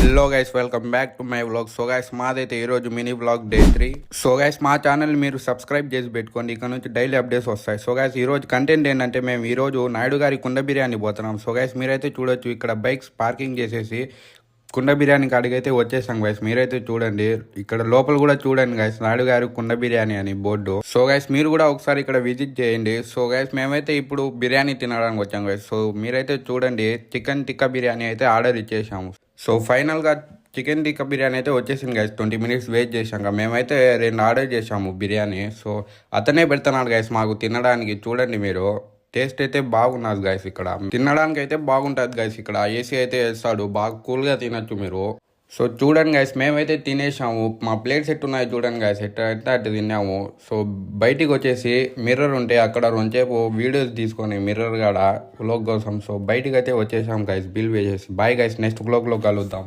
Hello guys, welcome back to my vlog. So guys, మాదైతే ఈరోజు mini vlog day 3. So guys, మా channel మీరు subscribe చేసి పెట్టుకోండి, ఇక్కడ నుంచి డైలీ అప్డేట్స్ వస్తాయి. సో గైస్, ఈరోజు కంటెంట్ ఏంటంటే మేము ఈరోజు నాయుడు గారి కుండ బిర్యానీ పోతున్నాం. సో గైస్, మీరైతే చూడొచ్చు, ఇక్కడ బైక్స్ పార్కింగ్ చేసేసి కుండ బిర్యానీ కాడికి అయితే వచ్చేసాం గైస్. మీరైతే చూడండి, ఇక్కడ లోపల కూడా చూడండి గైస్, నాయుడు గారి కుండ బిర్యానీ అని బోర్డు. సో గైస్, మీరు కూడా ఒకసారి ఇక్కడ విజిట్ చేయండి. సో గైస్, మేమైతే ఇప్పుడు బిర్యానీ తినడానికి వచ్చాం గైస్. సో మీరైతే చూడండి, చికెన్ టిక్కా బిర్యానీ అయితే ఆర్డర్ ఇచ్చేసాము. సో ఫైనల్గా చికెన్ టిక్కా బిర్యానీ అయితే వచ్చేసింది గైస్. 20 minutes వెయిట్ చేశాక మేమైతే 2 ఆర్డర్ చేసాము బిర్యానీ. సో అతనే పెడుతున్నాడు గైస్ మాకు తినడానికి. చూడండి మీరు, టేస్ట్ అయితే బాగున్నది గైస్. ఇక్కడ తినడానికి అయితే బాగుంటుంది గైస్. ఇక్కడ ఏసీ అయితే వేస్తాడు, బాగా కూల్గా తినచ్చు మీరు. సో చూడండి గైస్, మేమైతే తినేసాము. మా ప్లేట్స్ ఎట్టున్నాయి చూడండి గైస్, ఎట్ట అట్టు తిన్నాము. సో బయటికి వచ్చేసి మిర్రర్ ఉంటే అక్కడ రెండుసేపు వీడియోస్ తీసుకొని మిర్రర్ కాడ వ్లాగ్ కోసం సో బయటికి అయితే వచ్చేసాం గైస్, బిల్ వేసేసి. బాయ్ గైస్, నెక్స్ట్ వ్లాగ్లో కలుద్దాం.